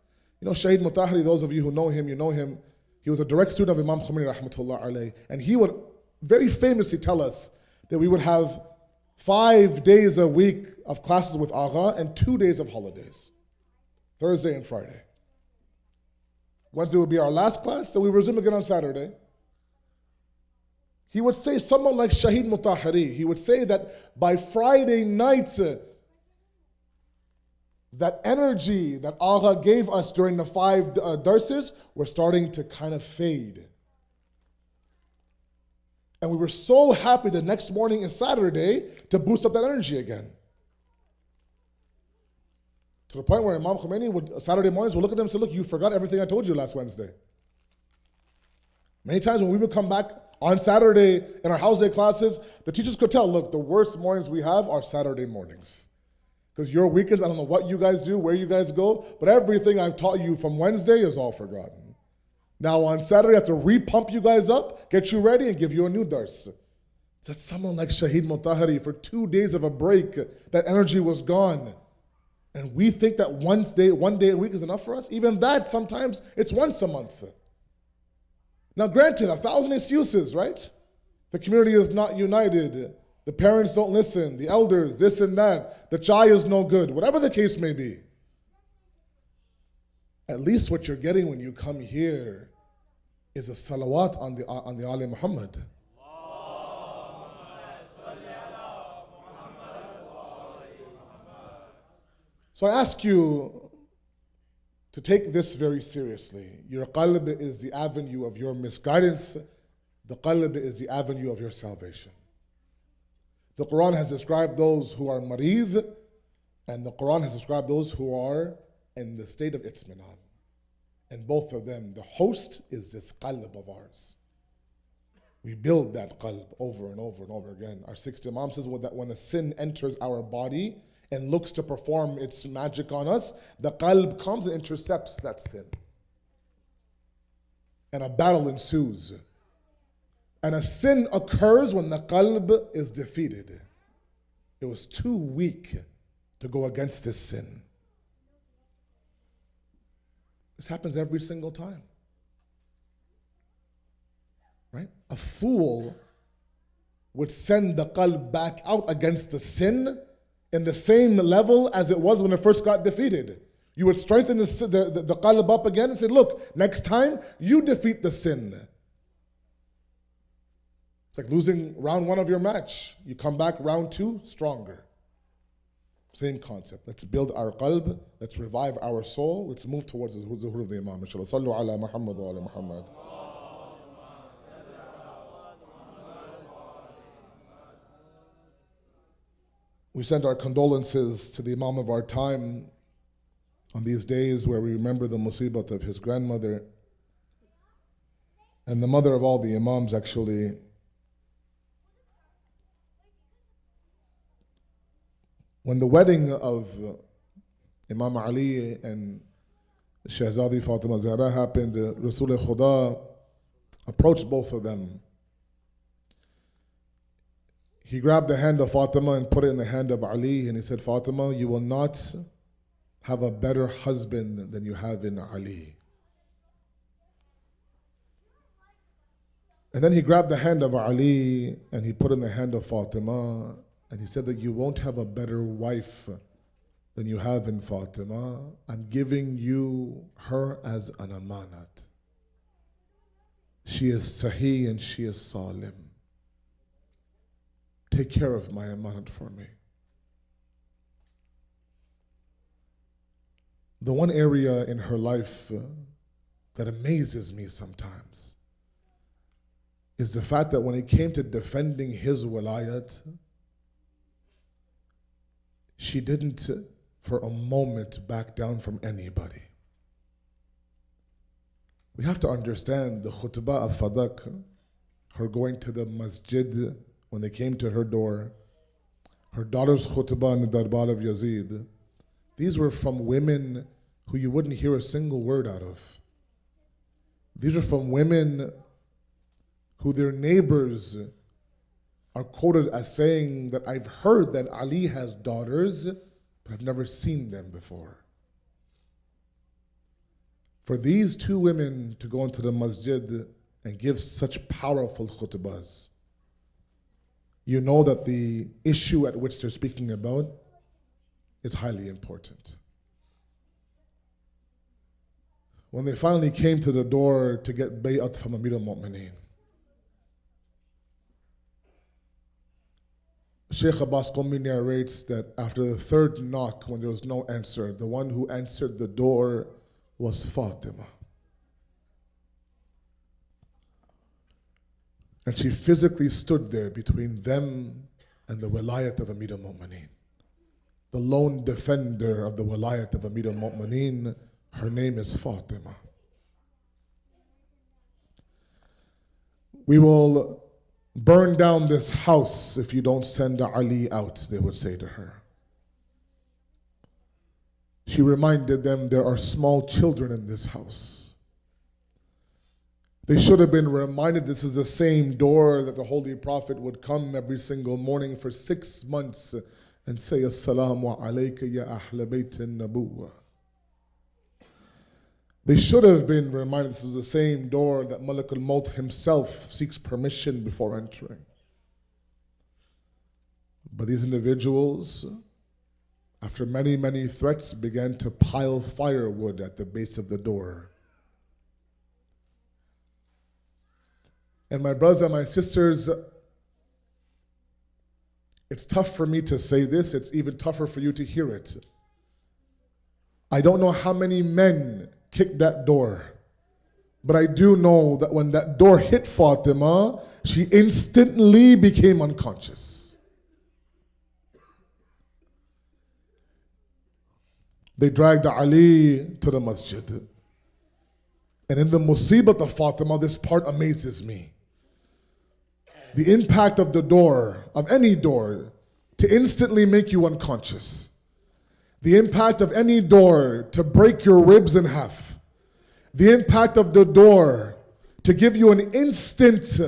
You know, Syed Mutahari, those of you who know him, you know him. He was a direct student of Imam Khomeini rahmatullah alayh. And he would very famously tell us that we would have 5 days a week of classes with Agha and 2 days of holidays, Thursday and Friday. Wednesday would be our last class, then we resume again on Saturday. He would say, someone like Shaheed Mutahari, he would say that by Friday night, that energy that Allah gave us during the 5 darses were starting to kind of fade. And we were so happy the next morning is Saturday to boost up that energy again. To the point where Imam Khomeini would, Saturday mornings, would look at them and say, look, you forgot everything I told you last Wednesday. Many times when we would come back on Saturday in our house day classes, the teachers could tell, look, the worst mornings we have are Saturday mornings. Because your weekends, I don't know what you guys do, where you guys go, but everything I've taught you from Wednesday is all forgotten. Now on Saturday, I have to re-pump you guys up, get you ready, and give you a new dars. That someone like Shaheed Mutahari, for 2 days of a break, that energy was gone. And we think that one day a week is enough for us? Even that, sometimes, it's once a month. Now granted, 1,000 excuses, right? The community is not united. The parents don't listen. The elders, this and that. The chai is no good. Whatever the case may be. At least what you're getting when you come here is a salawat on the Ali Muhammad. So I ask you to take this very seriously. Your qalb is the avenue of your misguidance. The qalb is the avenue of your salvation. The Quran has described those who are marid, and the Quran has described those who are in the state of itminan. And both of them, the host is this qalb of ours. We build that qalb over and over and over again. Our sixth Imam says that when a sin enters our body and looks to perform its magic on us, the qalb comes and intercepts that sin. And a battle ensues. And a sin occurs when the qalb is defeated. It was too weak to go against this sin. This happens every single time. Right? A fool would send the qalb back out against the sin in the same level as it was when it first got defeated. You would strengthen the qalb up again and say, look, next time you defeat the sin. It's like losing round 1 of your match. You come back round 2 stronger. Same concept. Let's build our qalb. Let's revive our soul. Let's move towards the zuhur of the Imam. Inshallah. Sallu ala Muhammad wa ala Muhammad. We send our condolences to the Imam of our time on these days where we remember the musibat of his grandmother and the mother of all the Imams, actually. When the wedding of Imam Ali and Shahzadi Fatima Zahra happened, Rasul Khuda approached both of them. He grabbed the hand of Fatima and put it in the hand of Ali, and he said, Fatima, you will not have a better husband than you have in Ali. And then he grabbed the hand of Ali and he put it in the hand of Fatima, and he said that you won't have a better wife than you have in Fatima. I'm giving you her as an amanat. She is sahih and she is salim. Take care of my amanat for me. The one area in her life that amazes me sometimes is the fact that when it came to defending his wilayat, she didn't for a moment back down from anybody. We have to understand the khutbah of Fadak, her going to the masjid when they came to her door, her daughter's khutbah in the Darbar of Yazid. These were from women who you wouldn't hear a single word out of. These are from women who their neighbors are quoted as saying that I've heard that Ali has daughters, but I've never seen them before. For these two women to go into the masjid and give such powerful khutbahs, you know that the issue at which they're speaking about is highly important. When they finally came to the door to get bay'at from Amir al-Mu'mineen, Sheikh Abbas Qummi narrates that after the third knock, when there was no answer, the one who answered the door was Fatima. And she physically stood there between them and the wilayat of Amir al-Mu'mineen. The lone defender of the wilayat of Amir al-Mu'mineen, her name is Fatima. We will burn down this house if you don't send Ali out, they would say to her. She reminded them there are small children in this house. They should have been reminded this is the same door that the Holy Prophet would come every single morning for 6 months and say, Assalamu alayka ya ahla baytin nabuwa. They should have been reminded this is the same door that Malak al-Maut himself seeks permission before entering. But these individuals, after many, many threats, began to pile firewood at the base of the door. And my brothers and my sisters, it's tough for me to say this, it's even tougher for you to hear it. I don't know how many men kicked that door, but I do know that when that door hit Fatima, she instantly became unconscious. They dragged Ali to the masjid. And in the musibat of Fatima, this part amazes me. The impact of the door, of any door, to instantly make you unconscious. The impact of any door to break your ribs in half. The impact of the door to give you an instant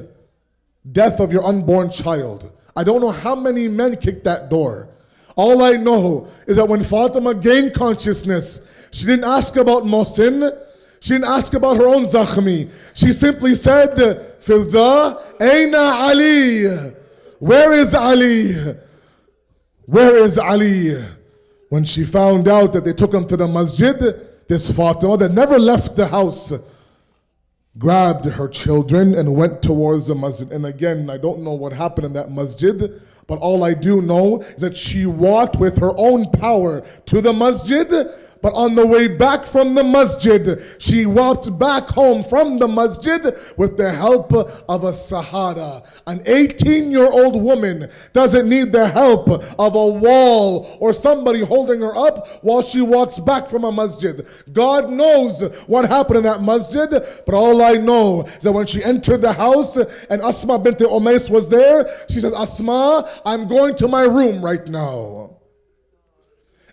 death of your unborn child. I don't know how many men kicked that door. All I know is that when Fatima gained consciousness, she didn't ask about Mohsin. She didn't ask about her own zakhmi. She simply said, Filda, Aina Ali? Where is Ali? Where is Ali? When she found out that they took him to the masjid, this Fatima that never left the house grabbed her children and went towards the masjid. And again, I don't know what happened in that masjid, but all I do know is that she walked with her own power to the masjid. But on the way back from the masjid, she walked back home from the masjid with the help of a Sahara. An 18-year-old woman doesn't need the help of a wall or somebody holding her up while she walks back from a masjid. God knows what happened in that masjid, but all I know is that when she entered the house and Asma bint Umays was there, she says, Asma, I'm going to my room right now.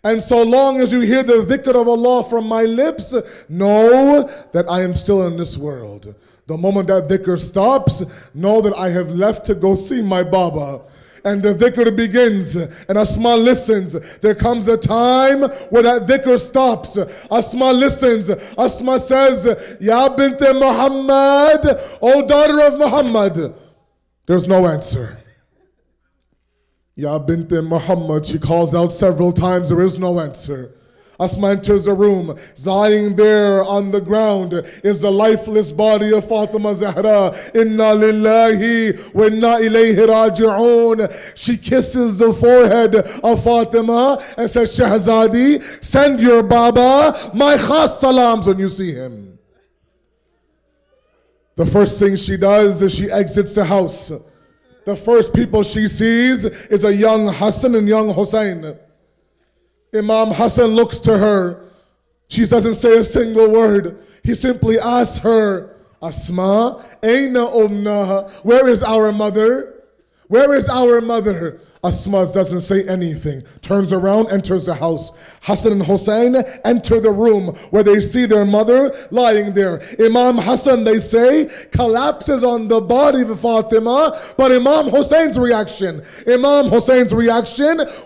And so long as you hear the dhikr of Allah from my lips, know that I am still in this world. The moment that dhikr stops, know that I have left to go see my Baba. And the dhikr begins, and Asma listens. There comes a time where that dhikr stops. Asma listens. Asma says, Ya bint Muhammad, O daughter of Muhammad. There's no answer. Ya bint Muhammad, she calls out several times, there is no answer. Asma enters the room. Lying there on the ground is the lifeless body of Fatima Zahra. Inna lillahi wa inna ilayhi raji'un. She kisses the forehead of Fatima and says, Shahzadi, send your Baba my khas salams when you see him. The first thing she does is she exits the house. The first people she sees is a young Hassan and young Hussein. Imam Hassan looks to her. She doesn't say a single word. He simply asks her, Asma, Aina Umnaha? Where is our mother? Where is our mother? Asma doesn't say anything, turns around, enters the house. Hassan and Hussein enter the room where they see their mother lying there. Imam Hassan, they say, collapses on the body of Fatima, but Imam Hussein's reaction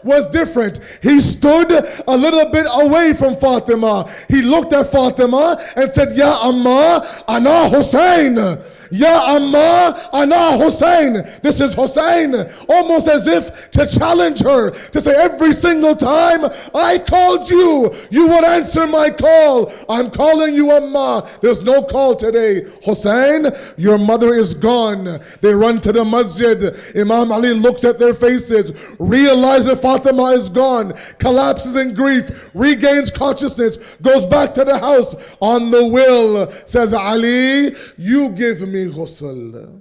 was different. He stood a little bit away from Fatima. He looked at Fatima and said, Ya Amma, Ana Hussein. Ya Amma, Ana Hussein. This is Hussein, almost as if to challenge her, to say every single time I called you, you would answer my call. I'm calling you Amma. There's no call today. Hussein, your mother is gone. They run to the masjid. Imam Ali looks at their faces, realizes that Fatima is gone, collapses in grief, regains consciousness, goes back to the house. On the will, says Ali, you give me ghusl.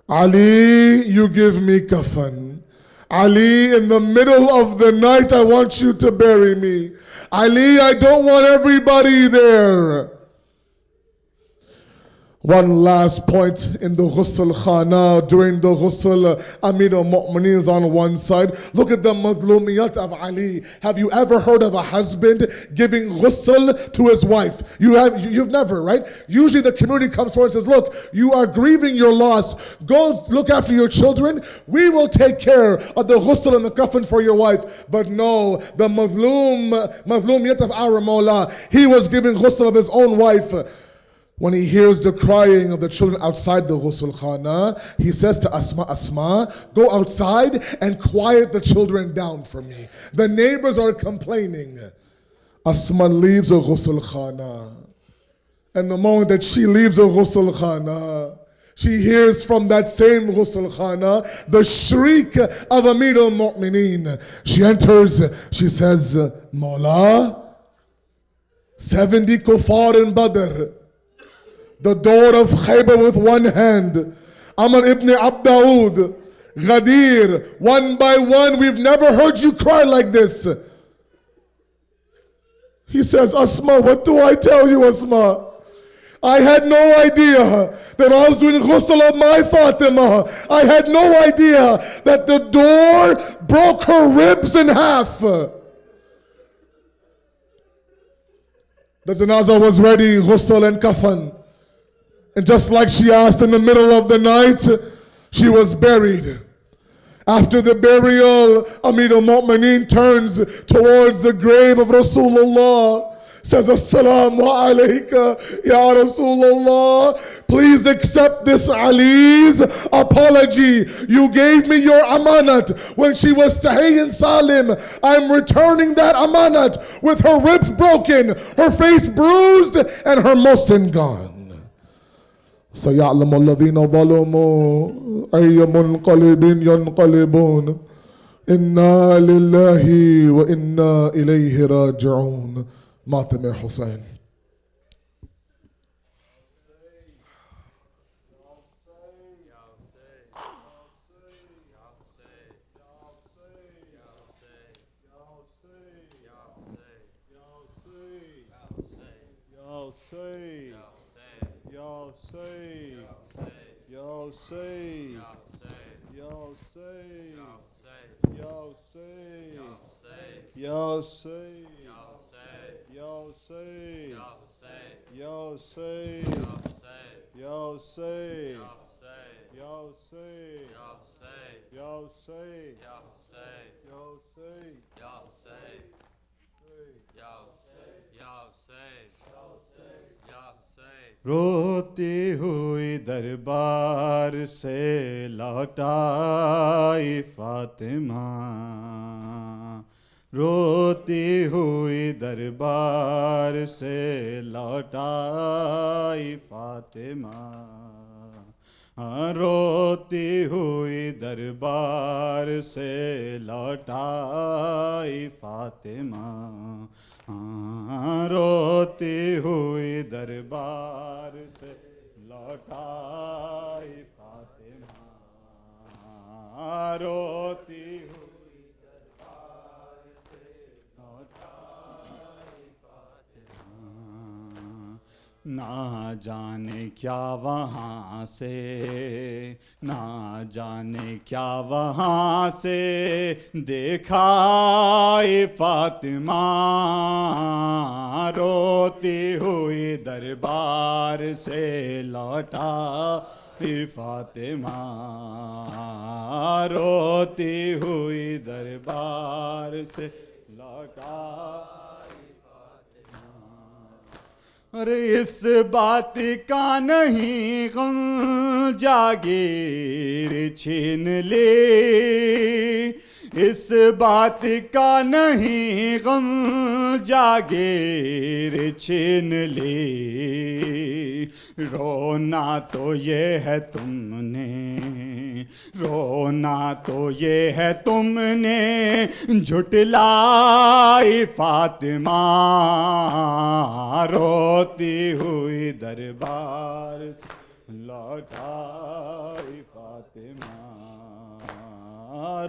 Ali, you give me kafan. Ali, in the middle of the night, I want you to bury me. Ali, I don't want everybody there. One last point in the ghusl khana. During the ghusl, Amir al-Mu'mineen is on one side. Look at the mazlumiyat of Ali. Have you ever heard of a husband giving ghusl to his wife? You've never, right? Usually the community comes forward and says, look, you are grieving your loss. Go look after your children. We will take care of the ghusl and the kafan for your wife. But no, the mazlumiyat of our Mawla, he was giving ghusl of his own wife. When he hears the crying of the children outside the ghusl khana, he says to Asma, go outside and quiet the children down for me. The neighbors are complaining. Asma leaves the ghusl khana. And the moment that she leaves the ghusl khana, she hears from that same ghusl khana the shriek of Amir al-Mu'mineen. She enters, she says, Mawla, 70 kuffar in Badr, the door of Khaybar with one hand, Amr ibn Abdaud, Ghadir, one by one, we've never heard you cry like this. He says, Asma, what do I tell you, Asma? I had no idea that I was doing ghusl of my Fatima. I had no idea that the door broke her ribs in half. The janazah was ready, ghusl and kafan. And just like she asked in the middle of the night, she was buried. After the burial, Amir al-Mu'mineen turns towards the grave of Rasulullah, says, Assalamu alayka, Ya Rasulullah. Please accept this Ali's apology. You gave me your amanat when she was sahih and salim. I'm returning that amanat with her ribs broken, her face bruised, and her muhsin gone. سيعلم الذين ظلموا أي منقلب ينقلبون إنا لله وإنا إليه راجعون. Fatima Hussein. रोती हुई दरबार से लौटाई फातिमा, रोती हुई दरबार से लौटाई फातिमा, रोती हुई दरबार से लौटाई फातिमा, रोती हुई दरबार से लौटाई फातिमा, रोती हुई दरबार से लौटाई फातिमा। ना जाने क्या वहाँ से, ना जाने क्या वहाँ से देखा ये फातिमा, रोती हुई दरबार से लौटा ये फातिमा, रोती हुई दरबार से लौटा اور اس بات کا نہیں غم جاگیر چھین لے، اس بات کا نہیں غم جاگیر چھین لے، رونا تو یہ ہے تم نے، رونا تو یہ ہے تم نے جھٹلائی فاطمہ، روتی ہوئی دربار سے لوٹائی فاطمہ،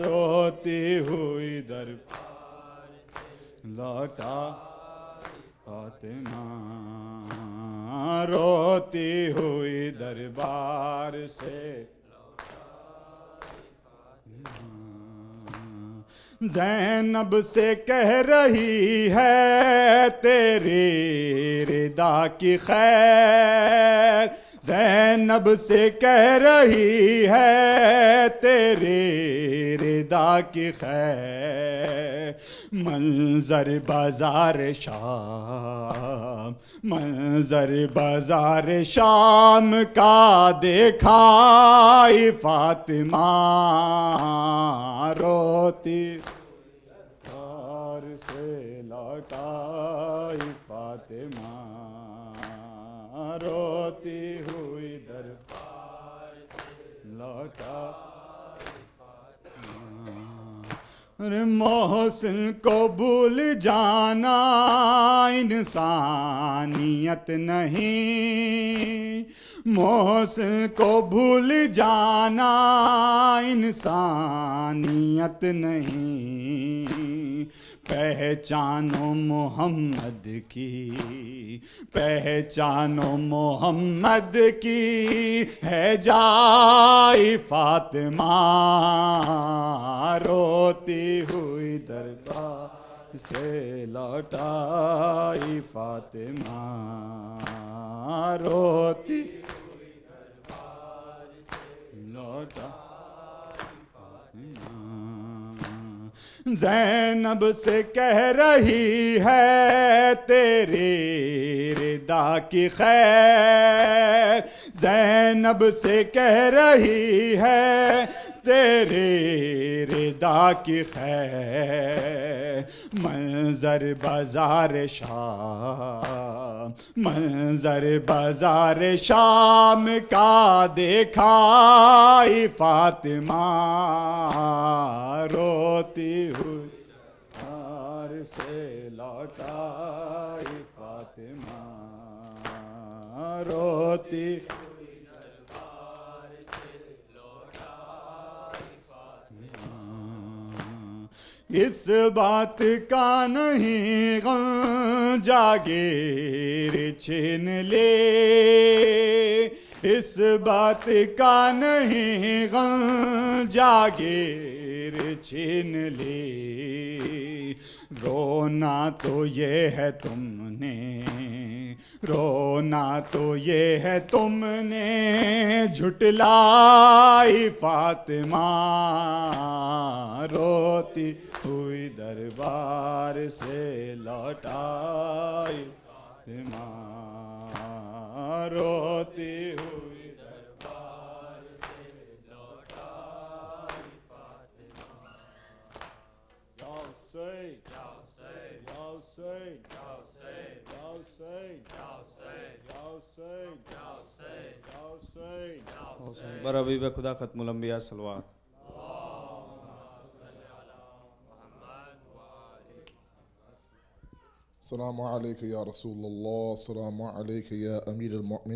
روتی ہوئی دربار سے لوٹا فاطمہ، روتی ہوئی دربار سے زینب سے کہہ رہی ہے تیری ردا کی خیر، زینب سے کہہ رہی ہے تیری ردا کی خیر، منظر بازار شام، منظر بازار شام کا دیکھائی فاطمہ، روتی دربار سے لوٹائی فاطمہ، روتی ہوئی دربار سے لوٹائی فاطمہ، ارے محسن کو بھول جانا انسانیت نہیں، محسن کو بھول جانا انسانیت نہیں، پہچانو محمد کی، پہچانو محمد کی ہے جائے فاطمہ، روتی ہوئی دربار سے لوٹائی فاطمہ، روتی ہوئی دربار سے لوٹائی فاطمہ، زینب سے کہہ رہی ہے تیری ردا کی خیر، زینب سے کہہ رہی ہے تیری ردا کی خیر، منظر بازار شام، منظر بازار شام کا دیکھائی فاطمہ، روتی ہوئی دربار سے لوٹائی فاطمہ، روتی ہوئی دربار سے لوٹائی فاطمہ، اس بات کا نہیں غم جاگیر چھین لے، اس بات کا نہیں غم جاگیر چھین لے، رونا تو یہ ہے تم نے، رونا تو یہ ہے تم نے جھٹلائی فاطمہ، روتی ہوئی دربار سے لوٹائی فاطمہ، روتی ہوئی دربار سے لوٹائی فاطمہ، یا حسین یا حسین یا حسین یا حسین یا حسین یا حسین یا حسین یا حسین یا حسین بر حبیب خدا ختم الانبیاء صلوات۔ السلام علیک یا رسول اللہ، السلام علیک یا امیر المؤمنین۔